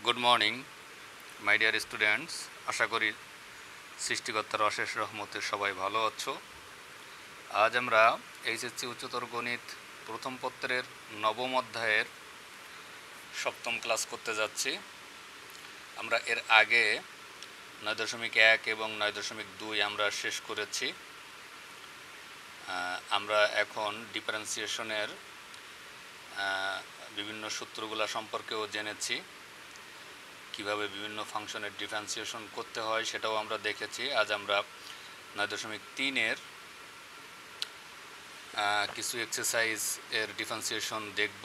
Good morning my dear students. আশা করি সৃষ্টিকর্তার অশেষ রহমতে সবাই ভালো আছো। আজ আমরা এইচএসসি উচ্চতর গণিত প্রথম পত্রের নবম অধ্যায়ের সপ্তম ক্লাস করতে যাচ্ছি। আমরা এর আগে 9.1 এবং 9.2 আমরা শেষ করেছি। আমরা এখন ডিফারেন্সিয়েশনের বিভিন্ন সূত্রগুলো সম্পর্কেও জেনেছি। কিভাবে বিভিন্ন ফাংশনের ডিফারেন্সিয়েশন করতে হয় সেটাও আমরা দেখেছি। আজ আমরা 9.3 এর কিছু এক্সারসাইজ এর ডিফারেন্সিয়েশন দেখব,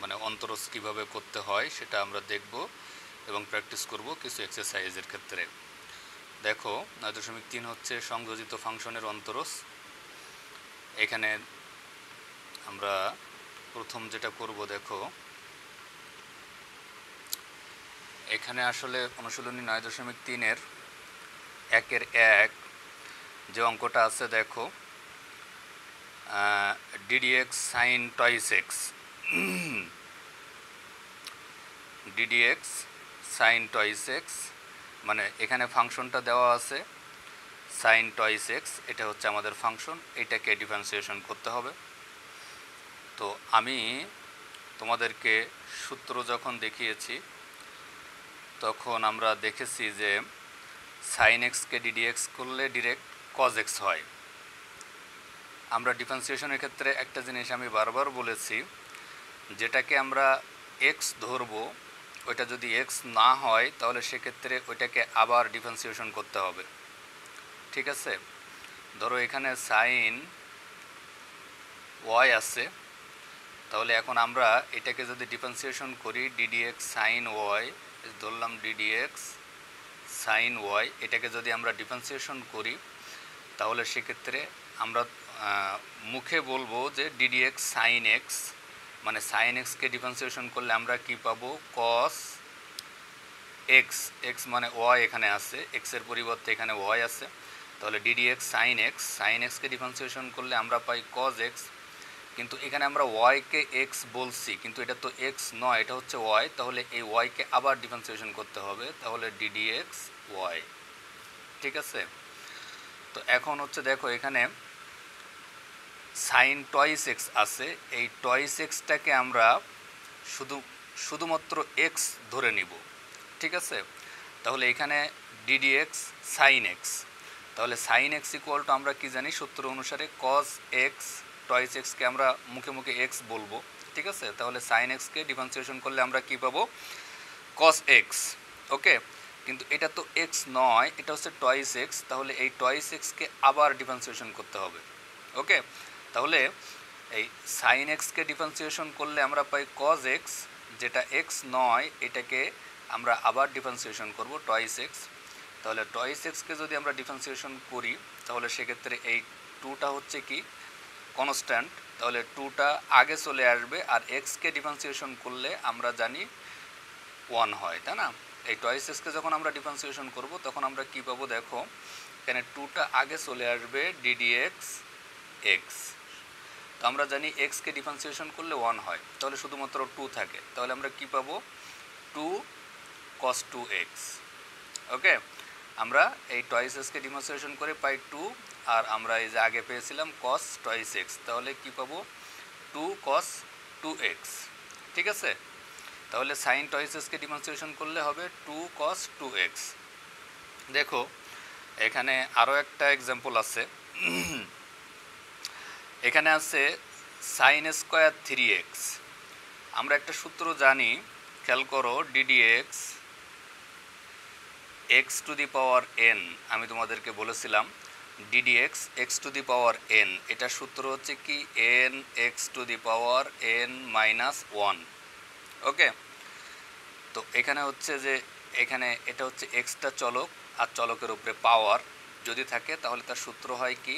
মানে অন্তরজ কিভাবে করতে হয় সেটা আমরা দেখব এবং প্র্যাকটিস করব কিছু এক্সারসাইজের ক্ষেত্রে। দেখো 9.3 হচ্ছে সংযোজিত ফাংশনের অন্তরজ। এখানে আমরা প্রথম যেটা করব, দেখো এখানে আসলে অনুশীলনী 9.3 এর 1 যে অঙ্কটা আছে, দেখো ddx sin twice x ddx sin twice x, মানে এখানে ফাংশনটা দেওয়া আছে sin twice x, এটা হচ্ছে আমাদের ফাংশন, এটাকে ডিফারেন্সিয়েশন করতে হবে। তো আমি তোমাদেরকে সূত্র যখন দেখিয়েছি তখন আমরা দেখেছি যে sin x কে ddx করলে ডিরেক্ট cos x হয়। আমরা ডিফারেন্সিয়েশনের ক্ষেত্রে একটা জিনিস আমি বারবার বলেছি, যেটাকে আমরা x ধরবো ওইটা যদি x না হয় তাহলে সেক্ষেত্রে ওইটাকে আবার ডিফারেন্সিয়েশন করতে হবে, ঠিক আছে? ধরো এখানে sin y আছে, তাহলে এখন আমরা এটাকে যদি ডিফারেন্সিয়েশন করি ddx sin y, ধরলাম ddx sin y, এটাকে যদি আমরা ডিফারেন্সিয়েশন করি তাহলে সেক্ষেত্রে আমরা মুখে বলবো যে ddx sin x, মানে sin x কে ডিফারেন্সিয়েশন করলে আমরা কি পাবো, cos x, x মানে y এখানে আছে, x এর পরিবর্তে এখানে y আছে, তাহলে ddx sin x কে ডিফারেন্সিয়েশন করলে আমরা পাই cos x। কিন্তু এখানে আমরা y কে x বলছি, কিন্তু এটা তো x নয়, এটা হচ্ছে y, তাহলে এই y কে আবার ডিফারেন্সিয়েশন করতে হবে, তাহলে ddx y, ঠিক আছে? তো এখন হচ্ছে দেখো এখানে sin twice x আছে, এই twice x টাকে আমরা শুধুমাত্র x ধরে নিব, ঠিক আছে? তাহলে এখানে ddx sin x, তাহলে sin x ইকুয়াল টু আমরা কি জানি সূত্র অনুসারে cos x, twice x কে আমরা মুখে মুখে x বলবো, ঠিক আছে? তাহলে sin x কে ডিফারেন্সিয়েশন করলে আমরা কি পাবো, cos x, ওকে? কিন্তু এটা তো x নয়, এটা হচ্ছে twice x, তাহলে এই twice x কে আবার ডিফারেন্সিয়েশন করতে হবে, ওকে? তাহলে এই sin x কে ডিফারেন্সিয়েশন করলে আমরা পাই cos x, যেটা x নয় এটাকে আমরা আবার ডিফারেন্সিয়েশন করব twice x, তাহলে twice x কে যদি আমরা ডিফারেন্সিয়েশন করি তাহলে সেক্ষেত্রে এই 2টা হচ্ছে কি কনস্ট্যান্ট, তাহলে 2টা আগে চলে আসবে, আর x কে ডিফারেন্সিয়েশন করলে আমরা জানি 1 হয়, তাই না? এই twice x কে যখন আমরা ডিফারেন্সিয়েশন করব তখন আমরা কি পাবো, দেখো এখানে 2টা আগে চলে আসবে ddx x, তো আমরা জানি x কে ডিফারেন্সিয়েশন করলে 1 হয়, তাহলে শুধুমাত্র 2 থাকে, তাহলে আমরা কি পাবো, 2 cos 2x, ওকে? আমরা এই twice x কে ডিফারেন্সিয়েশন করে পাই 2, আর আমরা এই যে আগে পেয়েছিলাম cos twice x, তাহলে কি পাবো, 2 cos 2x, ঠিক আছে? তাহলে sin twice x কে ডিফারেন্সিয়েশন করলে হবে 2 cos 2x। দেখো এখানে আরও একটা এক্সাম্পল আছে, এখানে আছে sin স্কয়ার 3x। আমরা একটা সূত্র জানি, খেয়াল করো, ddx x two the power n, আমি তোমাদেরকে বলেছিলাম ddx x two the power n, এটা সূত্র হচ্ছে কি n x two the power n minus 1, ওকে? তো এখানে হচ্ছে যে এখানে এটা হচ্ছে এক্সটা চলক, আর চলকের উপরে পাওয়ার যদি থাকে তাহলে তার সূত্র হয় কি,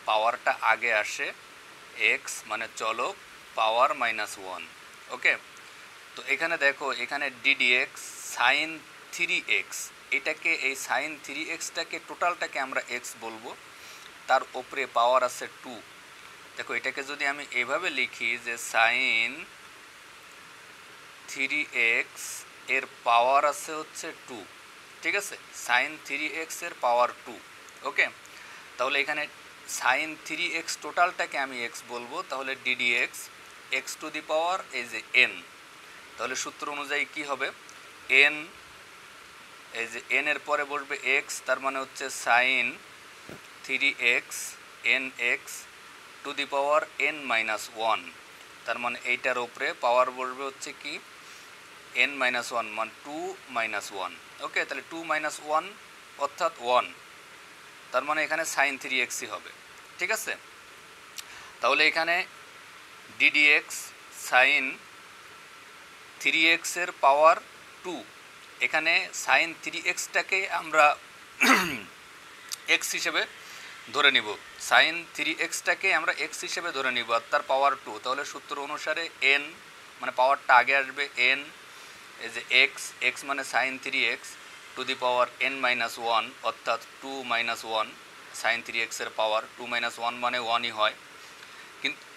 পাওয়ারটা আগে আসে, এক্স মানে চলক পাওয়ার মাইনাস 1, ওকে? তো এখানে দেখো এখানে ddx sin 3x, এটাকে এই sin 3xটাকে টোটালটাকে আমরা x বলবো, তার উপরে পাওয়ার আছে 2। দেখো এটাকে যদি আমি এভাবে লিখি যে sin 3x এর পাওয়ার আছে হচ্ছে 2, ঠিক আছে, সাইন 3x এর পাওয়ার 2। ওকে, তাহলে এখানে সাইন 3x টোটালটাকে আমি x বলবো, তাহলে ddx x টু দি পাওয়ার এই যে n, তাহলে সূত্র অনুযায়ী কি হবে, n এই যে n এর পরে বসবে x, তার মানে হচ্ছে sine 3x nx to the power n minus 1, তার মানে এইটার উপরে পাওয়ার বসবে হচ্ছে কি n মাইনাস 1, মানে 2 মাইনাস 1। ওকে, তাহলে 2 মাইনাস 1 অর্থাৎ 1, তার মানে এখানে সাইন 3xই হবে। ঠিক আছে, তাহলে এখানে ddx সাইন 3x এর পাওয়ার 2, এখানে সাইন 3xটাকে আমরা x হিসেবে ধরে নিব, সাইন 3xটাকে আমরা x হিসেবে ধরে নিব আর তার পাওয়ার 2, তাহলে সূত্র অনুসারে n মানে পাওয়ারটা আগে আসবে n, এই যে x মানে sine 3x to the power n minus 1 অর্থাৎ 2 মাইনাস 1, সাইন 3x এর পাওয়ার 2 মাইনাস 1 মানে 1ই হয়।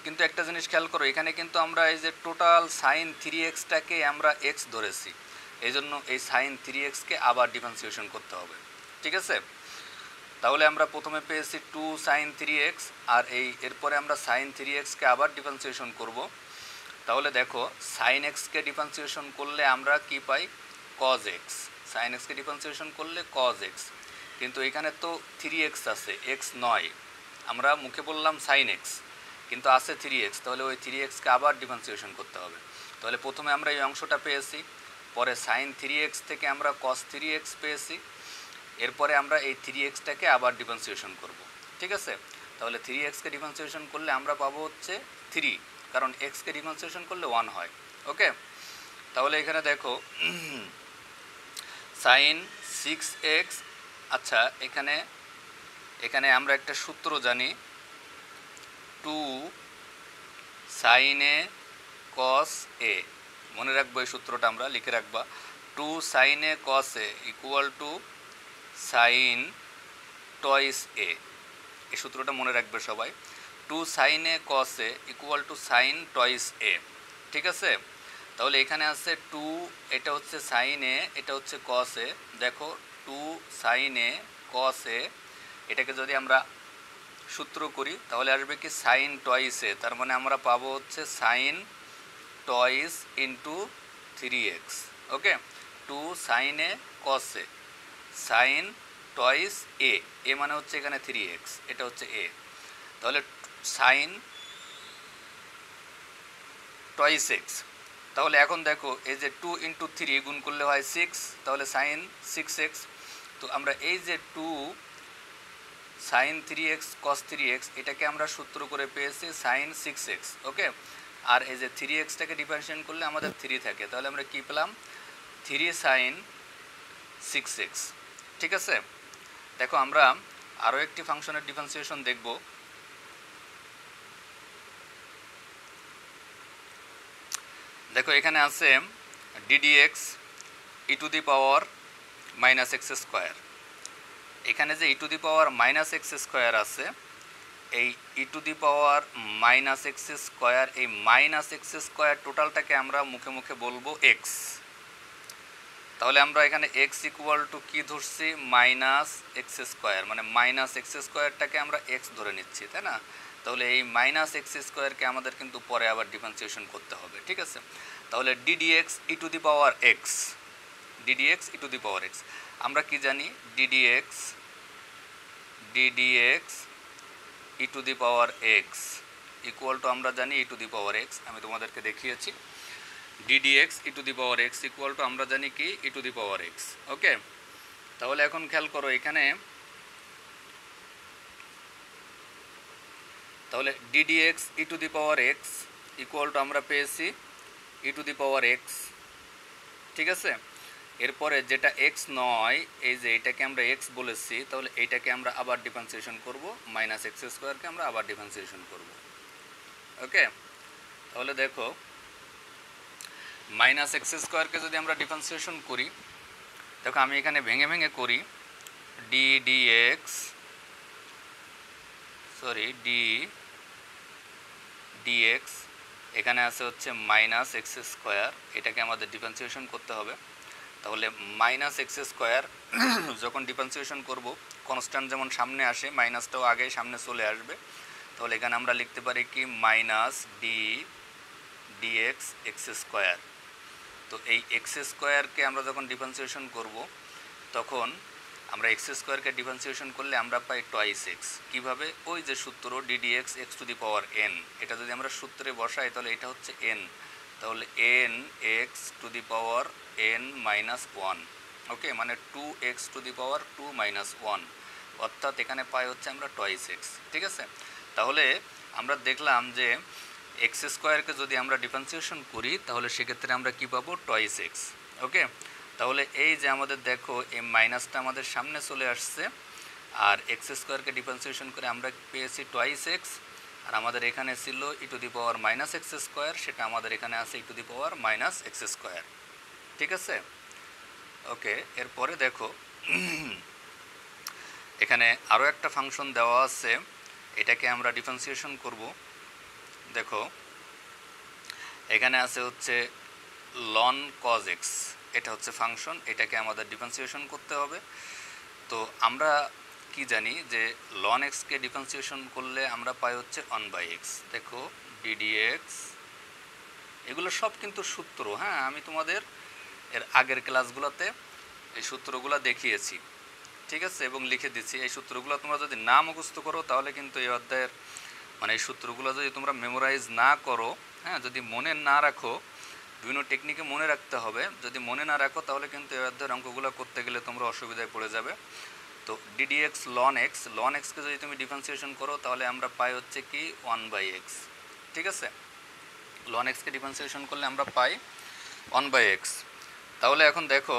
কিন্তু একটা জিনিস খেয়াল করো, এখানে কিন্তু আমরা এই যে টোটাল সাইন 3xটাকে আমরা x ধরেছি, এই জন্য এই সাইন 3xকে আবার ডিফারেন্সিয়েশন করতে হবে। ঠিক আছে, তাহলে আমরা প্রথমে পেয়েছি 2 সাইন 3x আর এরপরে আমরা সাইন 3xকে আবার ডিফারেন্সিয়েশন করব। তাহলে দেখো সাইন এক্সকে ডিফারেন্সিয়েশন করলে আমরা কি পাই, কজ এক্স, সাইন এক্সকে ডিফারেন্সিয়েশন করলে কজ এক্স, কিন্তু এখানে তো 3x আছে, এক্স নয়, আমরা মুখে বললাম সাইন এক্স কিন্তু আছে 3x, তাহলে ওই 3xকে আবার ডিফারেন্সিয়েশন করতে হবে। তাহলে প্রথমে আমরা এই অংশটা পেয়েছি, পরে সাইন 3x থেকে আমরা কস 3x পেয়েছি, এরপরে আমরা এই 3xটাকে আবার ডিফারেন্সিয়েশন করব। ঠিক আছে, তাহলে 3xকে ডিফারেন্সিয়েশন করলে আমরা পাবো হচ্ছে 3, কারণ xকে ডিফারেন্সিয়েশন করলে 1 হয়। ওকে, তাহলে এখানে দেখো সাইন 6x, আচ্ছা এখানে আমরা একটা সূত্র জানি, 2 সাইন এ কস এ, মনে রাখবো এই সূত্রটা আমরা লিখে রাখবা, 2 sine A cos A equal to sine twice A, এই সূত্রটা মনে রাখবে সবাই, 2 sine A cos A equal to sine twice A. ঠিক আছে, তাহলে এখানে আছে 2, এটা হচ্ছে সাইন এ, এটা হচ্ছে কস এ, দেখো 2 সাইন এ কস এ, এটাকে যদি আমরা সূত্র করি তাহলে আসবে কি সাইন টয়েস এ, তার মানে আমরা পাবো হচ্ছে sign toys into 3x। Okay, 2 sine A cos A sign twice A, A মানে হচ্ছে এখানে 3x, এটা হচ্ছে এ, তাহলে সাইন টয়েস এক্স। তাহলে এখন দেখো এই যে 2 ইন্টু 3 গুণ করলে হয় 6, তাহলে সাইন 6x, তো আমরা এই যে 2 সাইন 3x কস 3x এটাকে আমরা সূত্র করে পেয়েছি সাইন 6x। ওকে, আর এই যে 3xটাকে ডিফারেন্সিয়েট করলে আমাদের 3 থাকে, তাহলে আমরা কি পেলাম 3 সাইন 6x। ঠিক আছে, দেখো আমরা আরও একটি ফাংশনের ডিফারেন্সিয়েশন দেখব। দেখো এখানে আছে ddx e to the power minus x square, এখানে যে e to the power minus x square আছে, এই e to the power minus x square, এই মাইনাস এক্স স্কোয়ার টোটালটাকে আমরা মুখে মুখে বলবো এক্স। তাহলে আমরা এখানে এক্স ইকুয়াল টু কী ধরছি, মাইনাস এক্স স্কোয়ার, মানে মাইনাস এক্স স্কোয়ারটাকে আমরা এক্স ধরে নিচ্ছি, তাই না? তাহলে এই মাইনাস এক্স স্কোয়ারকে আমাদের কিন্তু পরে আবার ডিফারেন্সিয়েশন করতে হবে। ঠিক আছে, তাহলে ddx e to the power x, ddx e to the power x, আমরা কি জানি ddx e to the power x equal to আমরা জানি ই টু দি পাওয়ার এক্স, আমি তোমাদেরকে দেখিয়েছি ddx e to the power x equal to আমরা জানি কি ই to the power x. Okay, তাহলে এখন খেয়াল করো এখানে, তাহলে ddx e to the power x equal to আমরা পেয়েছি ই টু দি পাওয়ার এক্স। ঠিক আছে, এরপরে যেটা এক্স নয়, এই যে এটাকে আমরা এক্স বলেছি, তাহলে এইটাকে আমরা আবার ডিফারেন্সিয়েশন করব, মাইনাস এক্স স্কোয়ারকে আমরা আবার ডিফারেন্সিয়েশন করব। ওকে, তাহলে দেখো মাইনাস এক্স স্কোয়ারকে যদি আমরা ডিফারেন্সিয়েশন করি, দেখো আমি এখানে ভেঙে ভেঙে করি, ddx এখানে আছে হচ্ছে মাইনাস এক্স স্কোয়ার, এটাকে আমাদের ডিফারেন্সিয়েশন করতে হবে। তাহলে মাইনাস এক্স স্কোয়ার যখন ডিফারেন্সিয়েশন করব, কনস্ট্যান্ট যেমন সামনে আসে মাইনাসটাও আগে সামনে চলে আসবে। তাহলে এখানে আমরা লিখতে পারি কি মাইনাস ডিএক্স এক্স স্কোয়ার। তো এই এক্স স্কোয়ারকে আমরা যখন ডিফারেন্সিয়েশন করব, তখন আমরা এক্স স্কোয়ারকে ডিফারেন্সিয়েশন করলে আমরা পাই টয়েস এক্স। কীভাবে? ওই যে সূত্র ddx x to the power N, এটা যদি আমরা সূত্রে বসাই তাহলে এটা হচ্ছে এন। তাহলে n x to the power n minus one. Okay, মানে 2x two the power 2 minus 1, অর্থাৎ এখানে পাই হচ্ছে আমরা টয়েস এক্স। ঠিক আছে, তাহলে আমরা দেখলাম যে এক্স স্কোয়ারকে যদি আমরা ডিফারেন্সিয়েশন করি তাহলে সেক্ষেত্রে আমরা কি পাবো? Toys x. ওকে, তাহলে এই যে আমাদের দেখো এই মাইনাসটা আমাদের সামনে চলে আসছে, আর এক্স স্কোয়ারকে ডিফারেন্সিয়েশন করে আমরা পেয়েছি টয়েস এক্স, আর আমাদের এখানে ছিল e to the power minus x square, সেটা আমাদের এখানে আছে e to the power minus x square. ঠিক আছে, ওকে। এরপরে দেখো এখানে আরও একটা ফাংশন দেওয়া আছে, এটাকে আমরা ডিফারেন্সিয়েশন করব। দেখো এখানে আছে হচ্ছে লন কজ এক্স, এটা হচ্ছে ফাংশন, এটাকে আমাদের ডিফারেন্সিয়েশন করতে হবে। তো আমরা কি জানি যে লন এক্সকে ডিফারেন্সিয়েশন করলে আমরা পাই হচ্ছে 1/x। দেখো ডিডিএক্স, এগুলো সব কিন্তু সূত্র, হ্যাঁ, আমি তোমাদের এর আগের ক্লাসগুলোতে এই সূত্রগুলো দেখিয়েছি। ঠিক আছে, এবং লিখে দিচ্ছি। এই সূত্রগুলো তোমরা যদি না মুখস্থ করো তাহলে কিন্তু এই অধ্যায়ের মানে এই সূত্রগুলো যদি তোমরা মেমোরাইজ না করো, হ্যাঁ, যদি মনে না রাখো, বিভিন্ন টেকনিকে মনে রাখতে হবে, যদি মনে না রাখো তাহলে কিন্তু এই অধ্যায়ের অঙ্কগুলো করতে গেলে তোমরা অসুবিধায় পড়ে যাবে। তো ডিডিএক্স লন এক্সকে যদি তুমি ডিফারেন্সিয়েশন করো তাহলে আমরা পাই হচ্ছে কি 1/x। ঠিক আছে, লন এক্সকে ডিফারেন্সিয়েশন করলে আমরা পাই 1/x। তাহলে এখন দেখো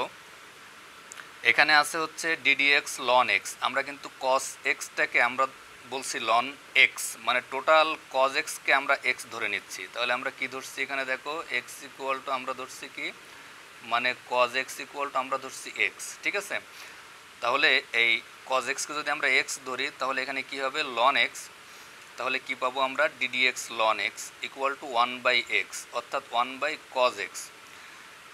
এখানে আছে হচ্ছে ডিডিএক্স লন এক্স, আমরা কিন্তু কস এক্সটাকে আমরা বলছি লন এক্স, মানে টোটাল কজ এক্সকে আমরা এক্স ধরে নিচ্ছি। তাহলে আমরা কি ধরছি এখানে? দেখো এক্স ইকুয়াল টু আমরা ধরছি কি, মানে কজ এক্স ইকুয়াল টু আমরা ধরছি এক্স। ঠিক আছে, তাহলে এই কজ এক্সকে যদি আমরা এক্স ধরি তাহলে এখানে কি হবে? Ln x. তাহলে কি পাবো আমরা? D d x ln x equal to 1/x, অর্থাৎ 1/cos x।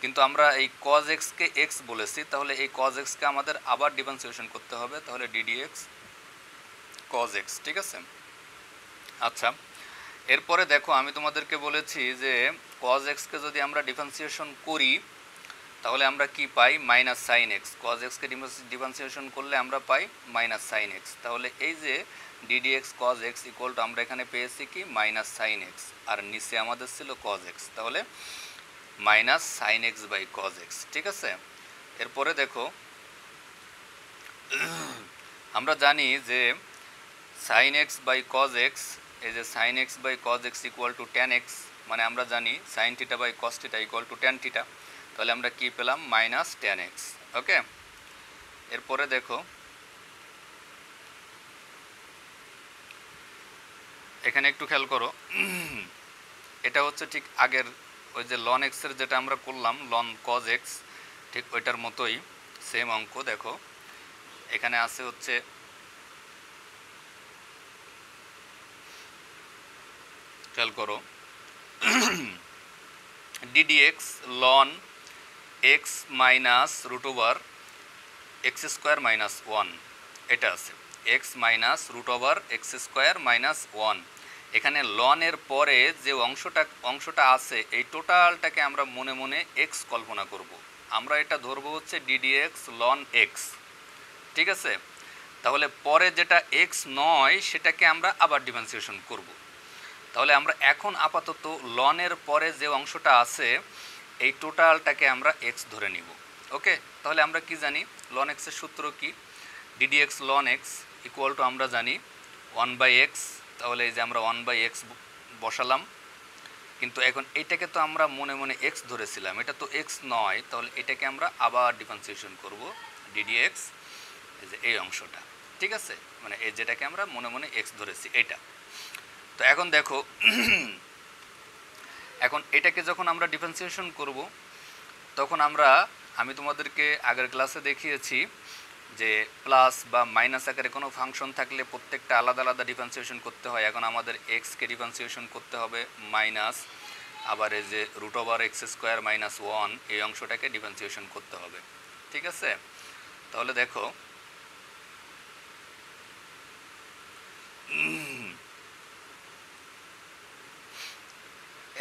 কিন্তু আমরা এই cos x কে x বলেছি, তাহলে এই cos x কে আমাদের আবার ডিফারেন্সিয়েশন করতে হবে, তাহলে ddx cos x। ঠিক আছে, আচ্ছা। এরপরে দেখো আমি তোমাদেরকে বলেছি যে cos x কে যদি আমরা ডিফারেন্সিয়েশন করি তাহলে আমরা কি পাই? Minus sine x. cos x কে ডিফারেন্সিয়েশন করলে আমরা পাই মাইনাস সাইন এক্স। তাহলে এই যে ddx cos x equal to আমরা এখানে পেয়েছি কি মাইনাস সাইন এক্স, আর নিচে আমাদের ছিল cos x, তাহলে minus sine x by cos x. ঠিক আছে, এরপরে দেখো আমরা জানি যে sine x by cos x, এই যে sine x by cos x equal to tan x, মানে আমরা জানি sine theta by cos theta equal to tan theta. তাহলে আমরা কি পেলাম? Minus tan x. ওকে, এরপরে দেখো এখানে একটু খেয়াল করো, এটা হচ্ছে ঠিক আগের ওই যে লন এক্সের যেটা আমরা করলাম লন কজ এক্স, ঠিক ওইটার মতোই সেম অঙ্ক। দেখো এখানে আছে হচ্ছে খেয়াল করো d d x ln x minus root over x square minus 1, এটা আছে x minus root over x square minus 1। এখানে লনের পরে যে অংশটা আছে এই টোটালটাকে আমরা মনে মনে এক্স কল্পনা করব। আমরা এটা ধরবো হচ্ছে ডিডিএক্স লন এক্স। ঠিক আছে, তাহলে পরে যেটা এক্স নয় সেটাকে আমরা আবার ডিফারেন্সিয়েশন করব। তাহলে আমরা এখন আপাতত লনের পরে যে অংশটা আছে এই টোটালটাকে আমরা এক্স ধরে নিব। ওকে, তাহলে আমরা কি জানি? লন এক্সের সূত্র কি? D d x ln x equal to আমরা জানি 1/x। তাহলে এই যে আমরা 1/x বসালাম, কিন্তু এখন এইটাকে তো আমরা মনে মনে এক্স ধরেছিলাম, এটা তো এক্স নয়, তাহলে এটাকে আমরা আবার ডিফারেন্সিয়েশন করব ডিডিএক্স, এই যে এই অংশটা। ঠিক আছে, মানে এই যেটাকে আমরা মনে মনে এক্স ধরেছি এটা। তো এখন দেখো এখন এটাকে যখন আমরা ডিফারেন্সিয়েশন করব তখন আমি তোমাদেরকে আগের ক্লাসে দেখিয়েছি যে প্লাস বা মাইনাস আকারে কোনো ফাংশন থাকলে প্রত্যেকটা আলাদা আলাদা ডিফারেন্সিয়েশন করতে হয়। এখন আমাদের এক্সকে ডিফারেন্সিয়েশন করতে হবে মাইনাস আবার এই যে root over x square minus one এই অংশটাকে ডিফারেন্সিয়েশন করতে হবে। ঠিক আছে, তাহলে দেখো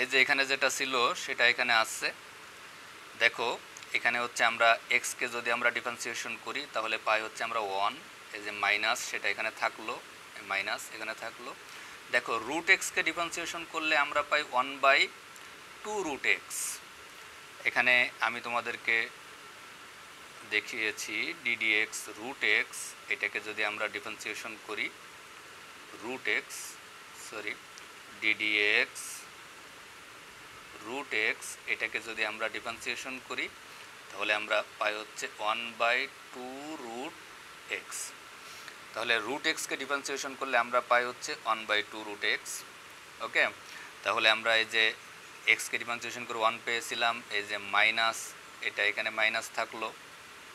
এই যে এখানে যেটা ছিল সেটা এখানে আসছে। দেখো এখানে হচ্ছে আমরা এক্সকে যদি আমরা ডিফারেন্সিয়েশন করি তাহলে পাই হচ্ছে আমরা ওয়ান, এই যে মাইনাস সেটা এখানে থাকলো, মাইনাস এখানে থাকলো। দেখো রুট এক্সকে ডিফারেন্সিয়েশন করলে আমরা পাই 1/2 রুট এক্স। এখানে আমি তোমাদেরকে দেখিয়েছি ডিডিএক্স রুট এক্স, এটাকে যদি আমরা ডিফারেন্সিয়েশন করি root x d d x root x এটাকে যদি আমরা ডিফারেন্সিয়েশন করি তাহলে আমরা পাই হচ্ছে 1/2 রুট এক্স। তাহলে রুট এক্সকে ডিফারেন্সিয়েশন করলে আমরা পাই হচ্ছে 1/2 রুট এক্স। ওকে, তাহলে আমরা এই যে এক্সকে ডিফারেন্সিয়েশন করে 1 পেয়েছিলাম, এই যে মাইনাস এটা এখানে মাইনাস থাকলো।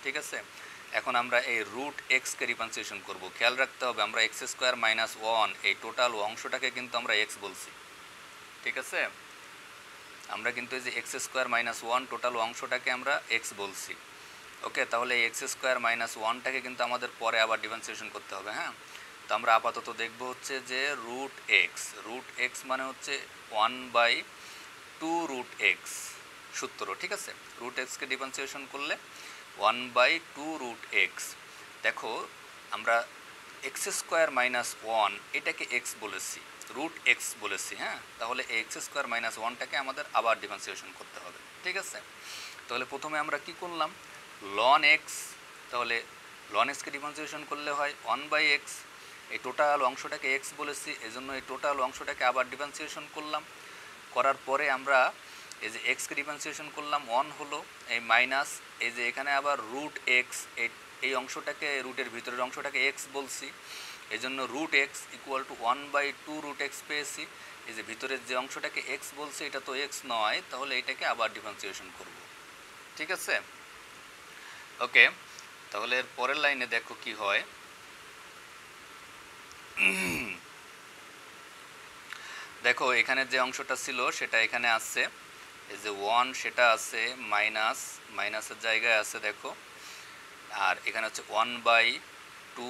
ঠিক আছে, এখন আমরা এই রুট এক্সকে ডিফারেন্সিয়েশন করব। খেয়াল রাখতে হবে আমরা এক্স স্কোয়ার মাইনাস ওয়ান এই টোটাল অংশটাকে কিন্তু আমরা এক্স বলছি। ঠিক আছে, আমরা কিন্তু এই যে x square minus one total অংশটাকে আমরা এক্স বলছি। ওকে, তাহলে এই এক্স স্কোয়ার মাইনাস ওয়ানটাকে কিন্তু আমাদের পরে আবার ডিফারেন্সিয়েশন করতে হবে। হ্যাঁ, তো আমরা আপাতত দেখব হচ্ছে যে রুট এক্স মানে হচ্ছে 1/2 রুট এক্স সূত্র। ঠিক আছে, রুট এক্সকে ডিফারেন্সিয়েশন করলে 1/2 রুট এক্স। দেখো আমরা এক্স স্কোয়ার মাইনাস ওয়ান এটাকে এক্স বলেছি, রুট এক্স বলেছি। হ্যাঁ, তাহলে এক্স স্কোয়ার মাইনাস ওয়ানটাকে আমাদের আবার ডিফারেন্সিয়েশন করতে হবে। ঠিক আছে, তাহলে প্রথমে আমরা কি করলাম লন এক্স, তাহলে লন এক্সকে ডিফারেন্সিয়েশন করলে হয় 1/x, এই টোটাল অংশটাকে এক্স বলেছি এজন্য এই টোটাল অংশটাকে আবার ডিফারেন্সিয়েশন করলাম। করার পরে আমরা এই যে এক্সকে ডিফারেন্সিয়েশন করলাম 1 হলো, এই মাইনাস এই যে এখানে আবার রুট এক্স এই অংশটাকে রুটের ভিতরের অংশটাকে এক্স বলছি এজন্য root x equal to 1/2 root x পেয়েছি। এই যে ভিতরের যে অংশটাকে এক্স বলছি এটা তো এক্স নয়, তাহলে এটাকে আবার ডিফারেন্সিয়েশন করব। ঠিক আছে, ওকে, তাহলে এর পরের লাইনে দেখো কি হয়। দেখো এখানে যে অংশটা ছিল সেটা এখানে আসছে, এই যে 1 সেটা আছে, মাইনাসের জায়গায় আছে দেখো, আর এখানে হচ্ছে 1/2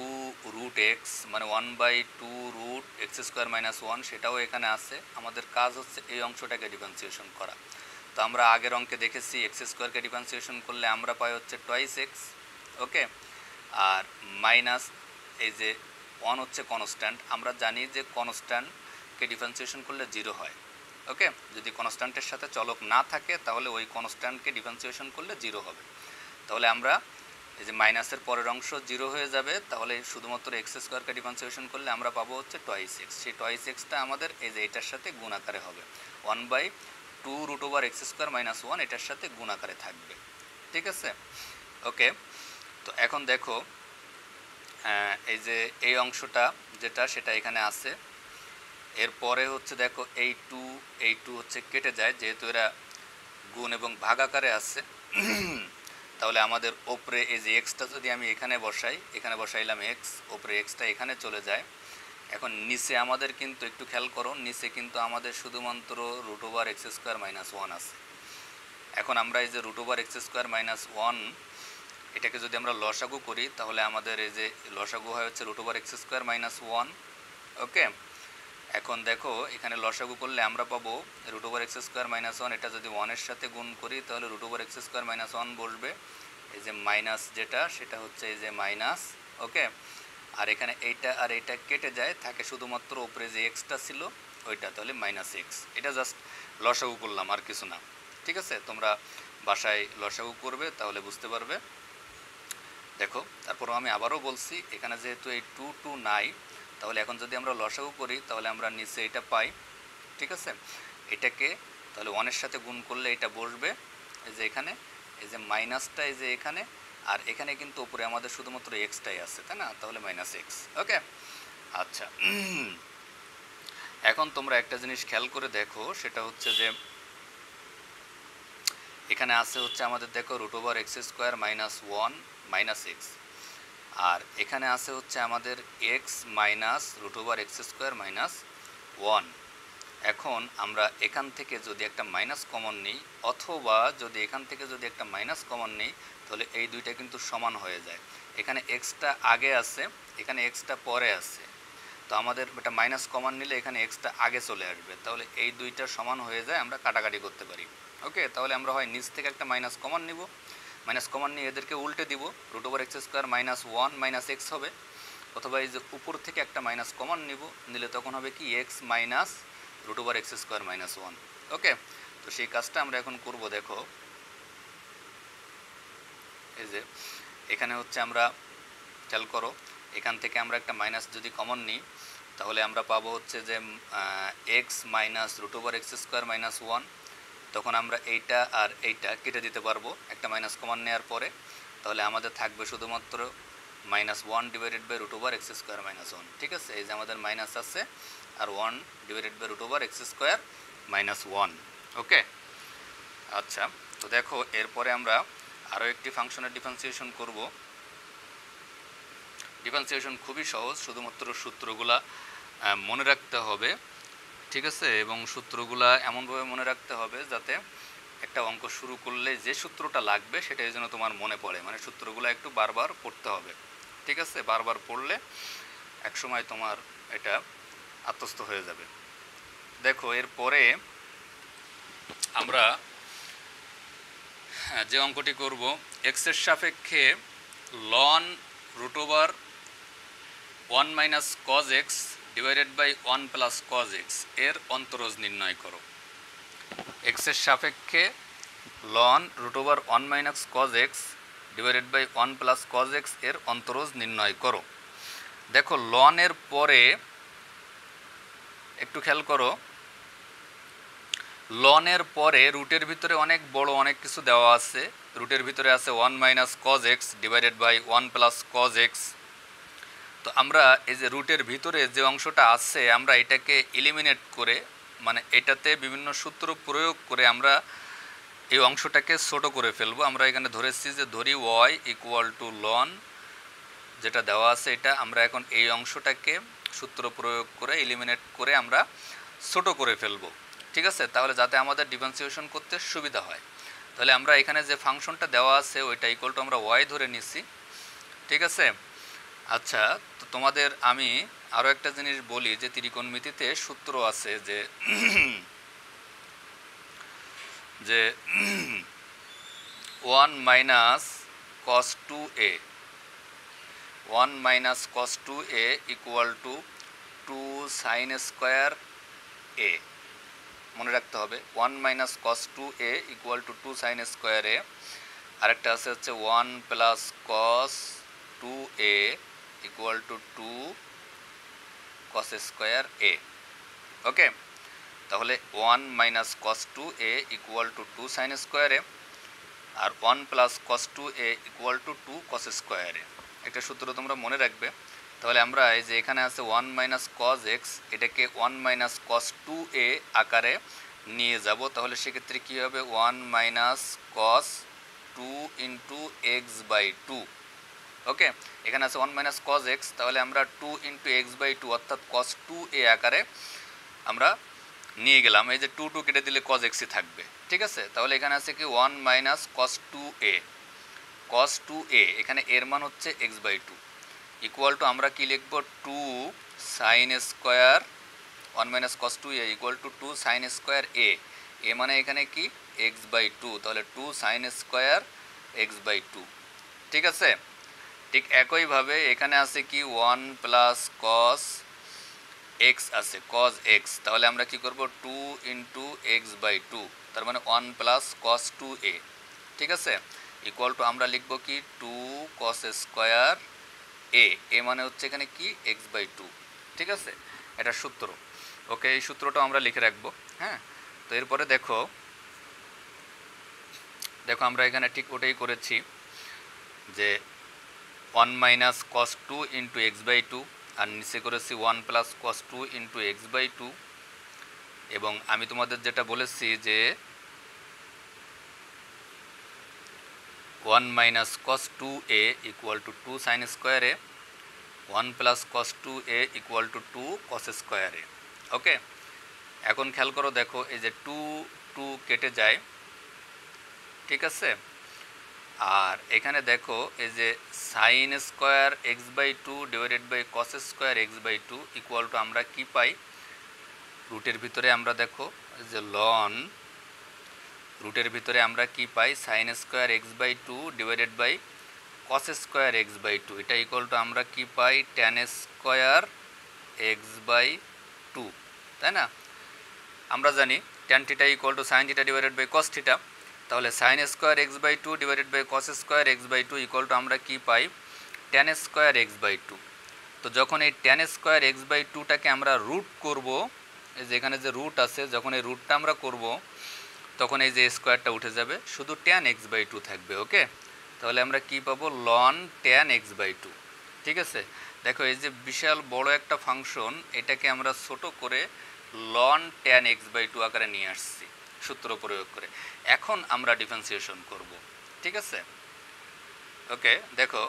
রুট এক্স মানে 1/2 root x square minus one সেটাও এখানে আছে। আমাদের কাজ হচ্ছে এই অংশটাকে ডিফারেন্সিয়েশন করা। তো আমরা আগের অঙ্কে দেখেছি এক্স স্কোয়ারকে ডিফারেন্সিয়েশন করলে আমরা পাই হচ্ছে টুয়াইস এক্স। ওকে, আর মাইনাস এই যে 1 হচ্ছে কনস্ট্যান্ট, আমরা জানি যে কনস্ট্যান্টকে ডিফারেন্সিয়েশন করলে 0 হয়। ওকে, যদি কনস্ট্যান্টের সাথে চলক না থাকে তাহলে ওই কনস্ট্যান্টকে ডিফারেন্সিয়েশন করলে 0 হবে। তাহলে আমরা এই যে মাইনাসের পরের অংশ 0 হয়ে যাবে, তাহলে শুধুমাত্র এক্স স্কোয়ারকে ডিফারেন্সিয়েশন করলে আমরা পাবো হচ্ছে টুয়াইস এক্স। সেই টুয়াইস এক্সটা আমাদের এই যে এটার সাথে গুণ আকারে হবে, 1/2 root over x square minus one এটার সাথে গুণ আকারে থাকবে। ঠিক আছে, ওকে, তো এখন দেখো এই যে এই অংশটা যেটা সেটা এখানে আছে। এরপরে হচ্ছে দেখো এই টু হচ্ছে কেটে যায় যেহেতু এরা গুণ এবং ভাগ আকারে আছে। তাহলে আমাদের ওপরে এই যে এক্সটা যদি আমি এখানে বসাই, এখানে বসাইলাম এক্স, ওপরে এক্সটা এখানে চলে যায়। এখন নিচে আমাদের কিন্তু একটু খেয়াল করো, নিচে কিন্তু আমাদের শুধুমাত্র root over x square minus one আছে। এখন আমরা এই যে root over x square minus one এটাকে যদি আমরা লসাগু করি তাহলে আমাদের এই যে লসাগু হয় হচ্ছে root over x square minus one. Okay, এখন দেখো এখানে লসাগু করলে আমরা পাবো root over x square minus one, এটা যদি ওয়ানের সাথে গুণ করি তাহলে root over x square minus one বসবে। এই যে মাইনাস যেটা সেটা হচ্ছে এই যে মাইনাস। ওকে, আর এখানে এইটা আর এইটা কেটে যায়, থাকে শুধুমাত্র উপরে যে এক্সটা ছিল ওইটা, তাহলে মাইনাস এক্স। এটা জাস্ট লসাগু করলাম আর কিছু না। ঠিক আছে, তোমরা বাসায় লসাগু করবে তাহলে বুঝতে পারবে। দেখো তারপরও আমি আবারও বলছি এখানে যেহেতু এই টু নাই, তাহলে এখন যদি আমরা লসাগু করি তাহলে আমরা নিচে এটা পাই। ঠিক আছে, এটাকে তাহলে ওয়ানের সাথে গুণ করলে এটা বসবে এই যে এখানে, এই যে মাইনাসটা এই যে এখানে, আর এখানে কিন্তু উপরে আমাদের শুধুমাত্র এক্সটাই আছে, তাই না? তাহলে মাইনাস এক্স। ওকে, আচ্ছা, এখন তোমরা একটা জিনিস খেয়াল করে দেখো, সেটা হচ্ছে যে এখানে আছে হচ্ছে আমাদের দেখো root over x square minus one minus x, আর এখানে আছে হচ্ছে আমাদের x minus root over x square minus one. এখন আমরা এখান থেকে যদি একটা মাইনাস কমন নিই অথবা যদি এখান থেকে যদি একটা মাইনাস কমন নিই তাহলে এই দুইটা কিন্তু সমান হয়ে যায়। এখানে এক্সটা আগে আছে, এখানে এক্সটা পরে আছে, তো আমাদের এটা মাইনাস কমন নিলে এখানে এক্সটা আগে চলে আসবে, তাহলে এই দুইটা সমান হয়ে যায়, আমরা কাটাকাটি করতে পারি। ওকে, তাহলে আমরা হয় নিচ থেকে একটা মাইনাস কমন নিব, মাইনাস কমন নিয়ে এদেরকে উল্টে দিব, √x² মাইনাস 1 মাইনাস এক্স হবে, অথবা এই যে উপর থেকে একটা মাইনাস কমন নিব, নিলে তখন হবে কি এক্স মাইনাস √x² মাইনাস 1। ওকে, তো সেই কাজটা আমরা এখন করব। দেখো এই যে এখানে হচ্ছে আমরা খেয়াল করো, এখান থেকে আমরা একটা মাইনাস যদি কমন নিই তাহলে আমরা পাবো হচ্ছে যে এক্স মাইনাস √x² মাইনাস 1, তখন আমরা এইটা আর এইটা কেটে দিতে পারবো একটা মাইনাস কমন নেওয়ার পরে, তাহলে আমাদের থাকবে শুধুমাত্র -1 ডিভাইডেড বাই √x² মাইনাস 1। ঠিক আছে, এই যে আমাদের মাইনাস আছে আর 1 ডিভাইডেড বাই √x² মাইনাস 1। ওকে, আচ্ছা, তো দেখো এরপরে আমরা আরও একটি ফাংশনের ডিফারেন্সিয়েশন করব। ডিফারেন্সিয়েশন খুবই সহজ, শুধুমাত্র সূত্রগুলা মনে রাখতে হবে। ঠিক আছে, এবং সূত্রগুলা এমনভাবে মনে রাখতে হবে যাতে একটা অঙ্ক শুরু করলে যে সূত্রটা লাগবে সেটাই যেন তোমার মনে পড়ে, মানে সূত্রগুলো একটু বারবার পড়তে হবে। ঠিক আছে, বারবার পড়লে একসময় তোমার এটা আত্মস্থ হয়ে যাবে। দেখো এরপরে আমরা যে অঙ্কটি করব, এক্সের সাপেক্ষে ln √1 minus cos x divided by 1 plus cos x এর অন্তরজ নির্ণয় করো। এক্সের সাপেক্ষে ln √1 minus cos x divided by 1 plus cos x এর অন্তরজ নির্ণয় করো। দেখো লনের পরে একটু খেয়াল করো, লনের পরে রুটের ভিতরে অনেক বড় অনেক কিছু দেওয়া আছে। রুটের ভিতরে আছে 1 minus cos x divided by 1 plus cos x. তো আমরা এই যে রুটের ভিতরে যে অংশটা আছে আমরা এটাকে এলিমিনেট করে, মানে এটাতে বিভিন্ন সূত্র প্রয়োগ করে আমরা এই অংশটাকে ছোট করে ফেলবো। আমরা এখানে ধরেছি যে ধরি y ইকুয়াল টু লন যেটা দেওয়া আছে এটা, আমরা এখন এই অংশটাকে সূত্র প্রয়োগ করে এলিমিনেট করে আমরা ছোট করে ফেলবো। ঠিক আছে, তাহলে যাতে আমাদের ডিফারেন্সিয়েশন করতে সুবিধা হয়। তাহলে আমরা এখানে যে ফাংশনটা দেওয়া আছে ওইটা ইকুয়াল টু আমরা y ধরে নিছি। ঠিক আছে, আচ্ছা, তো তোমাদের আমি আরও একটা জিনিস বলি যে ত্রিকোণমিতিতে সূত্র আছে যে 1 minus cos 2a 1 minus cos 2a equal to 2 sin square a। মনে রাখতে হবে 1 minus cos 2a equal to 2 sin square a। আরেকটা আছে হচ্ছে 1 plus cos 2a equal to 2 cos square a। Okay, তাহলে 1 minus cos 2a equal to 2 sin square a আর 1 plus cos 2a equal to 2 cos square a। একটা সূত্র তোমরা মনে রাখবে। তাহলে আমরা এই যে এখানে আছে 1 মাইনাস cos x, এটাকে 1 মাইনাস cos 2a আকারে নিয়ে যাব, তাহলে সেক্ষেত্রে কী হবে 1 minus cos 2 into x by 2। Okay, এখানে আছে 1 মাইনাস cos x, তাহলে আমরা 2 ইন্টু এক্স বাই 2 অর্থাৎ cos 2a আকারে আমরা নিয়ে গেলাম। এই যে 2 2 কেটে দিলে cos x থাকবে। ঠিক আছে, তাহলে এখানে আছে কি 1 minus cos 2a, cos 2a এখানে এর মান হচ্ছে x বাই 2 ইকুয়াল টু আমরা কি লিখব 2 sin square 1 minus cos 2a equal to 2 sin square a। এ মানে এখানে কি x বাই 2, তাহলে 2 sin স্কোয়ার x বাই 2। ঠিক আছে, ঠিক একইভাবে এখানে আছে কি 1 প্লাস cos x আছে cos x, তাহলে আমরা কি করব 2 ইন্টু এক্স বাই 2, তার মানে 1 প্লাস cos 2a। ঠিক আছে, ইকুয়াল টু আমরা লিখব কি 2 cos স্কোয়ার a। এ মানে হচ্ছে এখানে কি x বাই 2। ঠিক আছে, এটা সূত্র। ওকে, এই সূত্রটা আমরা লিখে রাখবো। হ্যাঁ, তো এরপরে দেখো আমরা এখানে ঠিক ওটাই করেছি যে 1 minus cos 2 into x by 2 আর নিচে করেছি 1 plus cos 2 into x by 2। এবং আমি তোমাদের যেটা বলেছি যে 1 minus cos 2a equal to 2 sin square a, 1 plus cos 2a equal to 2 cos square a। Okay, এখন খেয়াল করো, দেখো এই যে 2 2 কেটে যায়, ঠিক আছে। আর এখানে দেখো এই যে sine square x by two divided by cos square x by two equal to আমরা কি পাই, রুটের ভিতরে আমরা দেখো যে লন, রুটের ভিতরে আমরা কি পাই, sine square x by two divided by cos square x by two, এটা ইকুয়াল টু আমরা কি পাই, tan square x by two, তাই না। আমরা জানি tan theta equal to sine theta divided by cos theta, তাহলে sine square x by two divided by cos square x by two equal to আমরা কি পাই, tan square x by two. তো যখন এই ট্যান স্কোয়ার এক্স বাই টুটাকে আমরা root করব, এই যে এখানে যে রুট আছে, যখন এই রুটটা আমরা করব তখন এই যে স্কোয়ারটা উঠে যাবে, শুধু ট্যান এক্স বাই টু থাকবে। ওকে, তাহলে আমরা কি পাবো, ln tan x by two. ঠিক আছে, দেখো এই যে বিশাল বড় একটা ফাংশন, এটাকে আমরা ছোট করে ln tan x by two আকারে নিয়ে আসছি সূত্র প্রয়োগ করে। এখন আমরা ডিফারেন্সিয়েশন করব, ঠিক আছে। ওকে, দেখো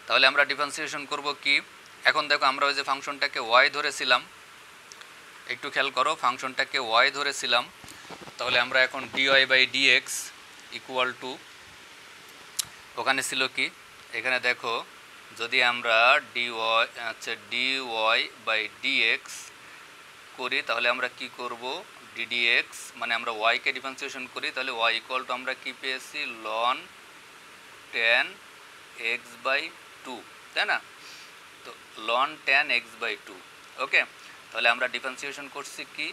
তাহলে আমরা ডিফারেন্সিয়েশন করব কি, এখন দেখো আমরা ওই যে ফাংশনটাকে ওয়াই ধরেছিলাম, একটু খেয়াল করো, ফাংশনটাকে ওয়াই ধরেছিলাম, তাহলে আমরা এখন d y by d x equal to, ওখানে ছিল কি, এখানে দেখো যদি আমরা ডিওয়াই ডিওয়াই বাই ডিএক্স করি তাহলে আমরা কি করব, ডিডিএক্স মানে আমরা ওয়াইকে ডিফারেন্সিয়েশন করি, তাহলে ওয়াই ইকুয়াল টু আমরা কি পেয়েছি, ln tan x by two, তাই না। তো ln tan x by two. Okay, তাহলে আমরা ডিফারেন্সিয়েশন করছি কি,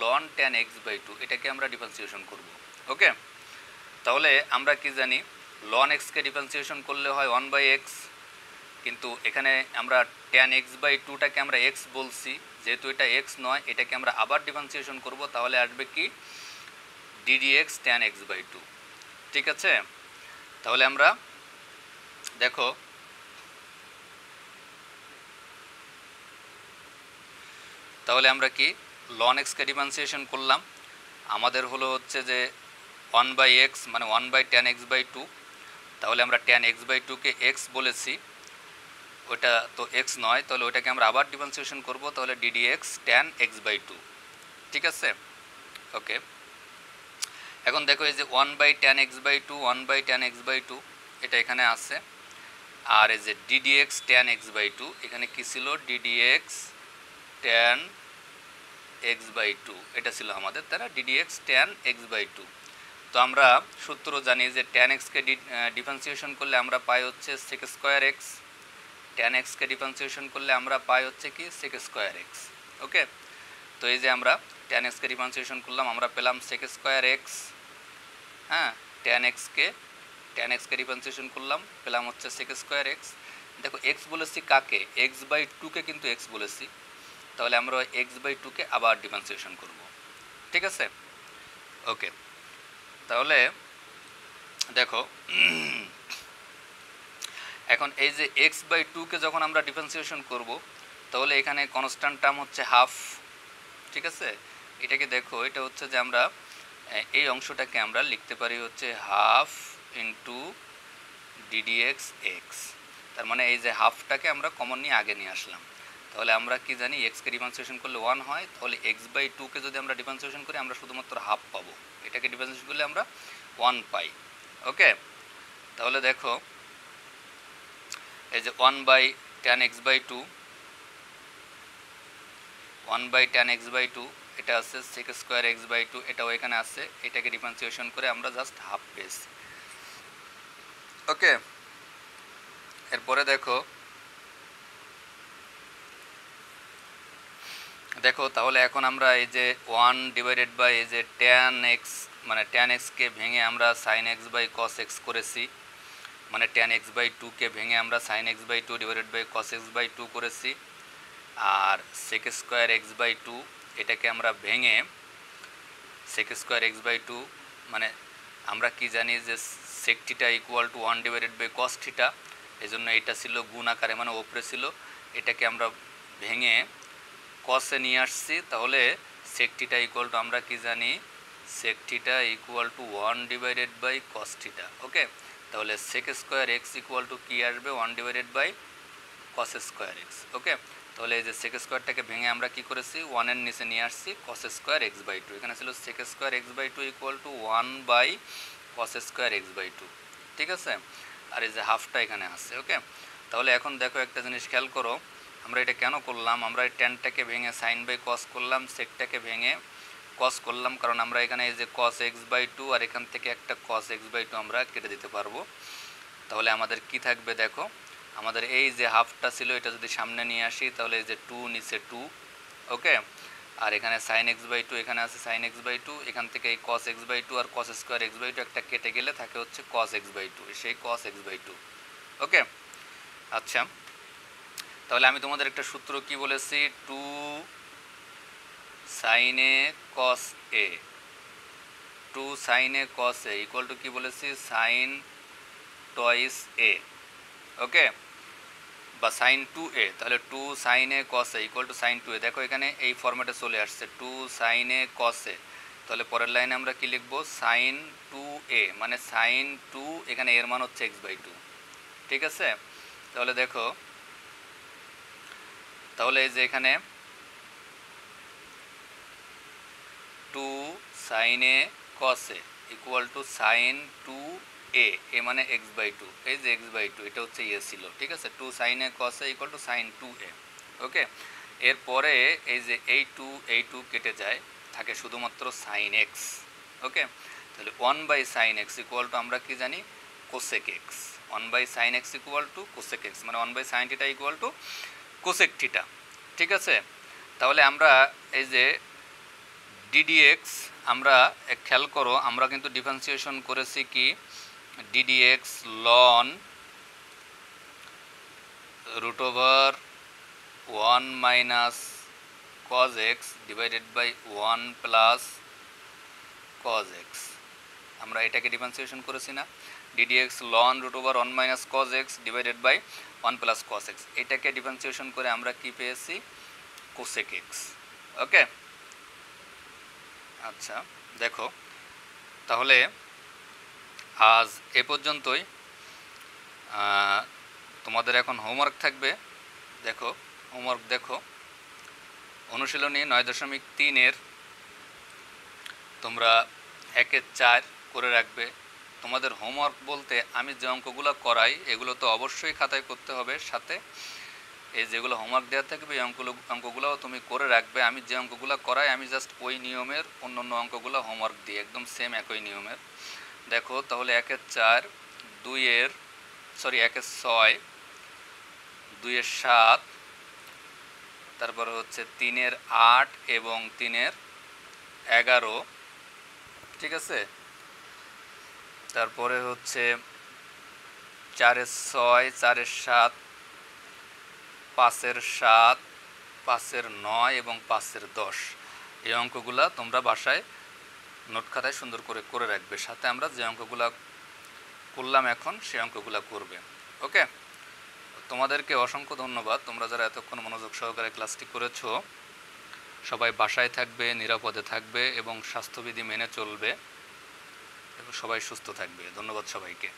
ln tan x by two, এটাকে আমরা ডিফারেন্সিয়েশন করব। ওকে, তাহলে আমরা কি জানি, লন এক্সকে ডিফারেন্সিয়েশন করলে হয় 1 বাই এক্স, কিন্তু এখানে আমরা ট্যান এক্স বাই টুটাকে আমরা এক্স বলছি, যেহেতু এটা এক্স নয়, এটাকে আমরা আবার ডিফারেন্সিয়েশন করব, তাহলে আসবে কি, d d x tan x by two. ঠিক আছে, তাহলে আমরা দেখো তাহলে আমরা কি লন এক্সকে ডিফারেন্সিয়েশন করলাম, আমাদের হলো হচ্ছে যে 1 বাই এক্স মানে 1 by tan x by two, তাহলে আমরা ট্যান এক্স বাই টুকে এক্স বলেছি, ওটা তো এক্স নয়, তাহলে ওইটাকে আমরা আবার ডিফারেন্সিয়েশন করব, তাহলে d d x tan x by two. ঠিক আছে, ওকে, এখন দেখো এই যে 1 by tan x by two, 1 by tan x by two এটা এখানে আছে, আর এই যে d d x tan x by two, এখানে কি ছিল, d d x tan x by two, এটা ছিল আমাদের, তাই না, d d x tan x by two. তো আমরা সূত্র জানি যে ট্যান এক্সকে ডিফারেন্সিয়েশন করলে আমরা পাই হচ্ছে সেক স্কোয়ার এক্স, ট্যান এক্সকে ডিফারেন্সিয়েশন করলে আমরা পাই হচ্ছে কি, সেক স্কোয়ার এক্স। ওকে, তো এই যে আমরা ট্যান এক্সকে ডিফারেন্সিয়েশন করলাম, আমরা পেলাম সেক স্কোয়ার এক্স, হ্যাঁ, ট্যান এক্সকে ডিফারেন্সিয়েশন করলাম, পেলাম হচ্ছে সেক স্কোয়ার এক্স। দেখো এক্স বলেছি কাকে, এক্স বাই টুকে কিন্তু এক্স বলেছি, তাহলে আমরা এক্স বাই টুকে আবার ডিফারেন্সিয়েশন করব। ঠিক আছে, ওকে, তাহলে দেখো এখন এই যে এক্স বাই টুকে যখন আমরা ডিফারেন্সিয়েশন করব, তাহলে এখানে কনস্ট্যান্ট টার্ম হচ্ছে হাফ। ঠিক আছে, এটাকে দেখো, এটা হচ্ছে যে আমরা এই অংশটাকে আমরা লিখতে পারি হচ্ছে হাফ ইন্টু ডিডিএক্স এক্স, তার মানে এই যে হাফটাকে আমরা কমন নিয়ে আগে নিয়ে আসলাম, তাহলে আমরা কি জানি, এক্সকে ডিফারেন্সিয়েশন করলে 1 হয়, তাহলে এক্স বাই টুকে যদি আমরা ডিফারেন্সিয়েশন করি আমরা শুধুমাত্র হাফ পাবো, এটাকে ডিফারেন্সিয়েশন করলে আমরা 1 পাই। ওকে, তাহলে দেখো এই যে 1 by tan x by two, 1 by tan x by two এটা আছে, sec square x by two এটাও এখানে আছে, এটাকে ডিফারেন্সিয়েশন করে আমরা জাস্ট হাফ পেয়েছি। ওকে, এরপরে দেখো তাহলে এখন আমরা এই যে 1 ডিভাইডেড বাই এই যে ট্যান এক্স মানে ট্যান এক্সকে ভেঙে আমরা sine x by cos x করেছি, মানে ট্যান এক্স বাই টুকে ভেঙে আমরা sine x by two divided by cos x by two করেছি, আর sec square x by two এটাকে আমরা ভেঙে sec square x by two, মানে আমরা কি জানি যে sec theta equal to 1 divided by cos theta, এই জন্য এটা ছিল গুণ আকারে মানে ওপরে ছিল, এটাকে আমরা ভেঙে কসে নিয়ে আসছি, তাহলে সেক থিটা ইকুয়াল টু আমরা কি জানি, sec theta equal to 1 divided by cos theta. Okay, তাহলে sec square x equal to কী আসবে, 1 divided by cos square x. Okay, তাহলে এই যে সেক স্কোয়ারটাকে ভেঙে আমরা কি করেছি, ওয়ানের নিচে নিয়ে আসছি cos square x by two. এখানে ছিল sec square x by two equal to 1 by cos square x by two, ঠিক আছে। আর এই যে হাফটা এখানে আছে, ওকে। তাহলে এখন দেখো একটা জিনিস খেয়াল করো, আমরা এটা কেন করলাম, আমরা এই টেনটাকে ভেঙে সাইন বাই কস করলাম, সেকটাকে ভেঙে কস করলাম, কারণ আমরা এখানে এই যে কস এক্স বাই টু আর এখান থেকে একটা কস এক্স বাই টু আমরা কেটে দিতে পারবো। তাহলে আমাদের কি থাকবে দেখো, আমাদের এই যে হাফটা ছিল এটা যদি সামনে নিয়ে আসি তাহলে এই যে টু নিচে টু, ওকে। আর এখানে সাইন এক্স বাই টু, এখানে আছে সাইন এক্স বাই টু, এখান থেকে এই কস এক্স বাই টু আর cos square x by two একটা কেটে গেলে থাকে হচ্ছে কস এক্স বাই টু, সেই কস এক্স বাই টু, ওকে। আচ্ছা, তাহলে আমি তোমাদের একটা সূত্র কি বলেছি, টু সাইনে কস এ, টু সাইনে কস এ ইকুয়াল টু কি বলেছি, সাইন টয়েস এ, ওকে, বা সাইন টু এ। তাহলে two sine A cos A equal to sine two A. দেখো এখানে এই ফরম্যাটে চলে আসছে টু সাইন এ কস এ। তাহলে পরের লাইনে আমরা কি লিখবো, সাইন টু এ, মানে সাইন টু, এখানে এর মান হচ্ছে এক্স বাই টু, ঠিক আছে। তাহলে দেখো, তাহলে এই যে এখানে two sine A cos A equal to sine two A, A মানে এক্স বাই টু, এই যে এক্স বাই টু এটা হচ্ছে ইয়ে ছিল, ঠিক আছে। Two sine A cos A equal to sine two A, okay. এরপরে এই যে এই টু কেটে যায়, থাকে শুধুমাত্র সাইন এক্স, ওকে। তাহলে one by sine x equal to আমরা কি জানি, cosec x. One by sine x equal to cosec x, মানে one by sine theta equal to cosec theta, ঠিক আছে। তাহলে আমরা এই যে ডিডিএক্স, আমরা খেয়াল করো আমরা কিন্তু ডিফারেন্সিয়েশন করেছি কি, d d x ln root over 1 minus cos x divided by 1 plus cos x, আমরা এটাকে ডিফারেন্সিয়েশন করেছি না, d d x ln root over 1 minus cos x divided by 1 plus cos x, এটাকে ডিফারেন্সিয়েশন করে আমরা কি পেয়েছি, কোসেক x, ওকে। আচ্ছা, দেখো তাহলে আজ এ পর্যন্তই। তোমাদের এখন হোমওয়ার্ক থাকবে, দেখো হোমওয়ার্ক দেখো, অনুশীলনী 9.3-এর তোমরা 1-4 করে রাখবে। তোমাদের হোমওয়ার্ক বলতে আমি যে অঙ্কগুলো করাই এগুলো তো অবশ্যই খাতায় করতে হবে, সাথে এই যেগুলো হোমওয়ার্ক দেওয়া থাকবে এই অঙ্কগুলোও তুমি করে রাখবে। আমি যে অঙ্কগুলো করাই আমি জাস্ট ওই নিয়মের অন্য অঙ্কগুলো হোমওয়ার্ক দিই, একদম সেম একই নিয়মের। দেখো তাহলে 1-4, 1-6, 2-7, তারপরে হচ্ছে 3-8 এবং 3-11, ঠিক আছে। তারপরে হচ্ছে 4-6, 4-7, 5-7, 5-9 এবং 5-10, এই অঙ্কগুলা তোমরা বাসায় নোট খাতায় সুন্দর করে করে রাখবে, সাথে আমরা যে অঙ্কগুলা করলাম এখন সেই অঙ্কগুলা করবে, ওকে। তোমাদেরকে অসংখ্য ধন্যবাদ, তোমরা যারা এতক্ষণ মনোযোগ সহকারে ক্লাসটি করেছো। সবাই বাসায় থাকবে, নিরাপদে থাকবে এবং স্বাস্থ্যবিধি মেনে চলবে এবং সবাই সুস্থ থাকবে। ধন্যবাদ সবাইকে।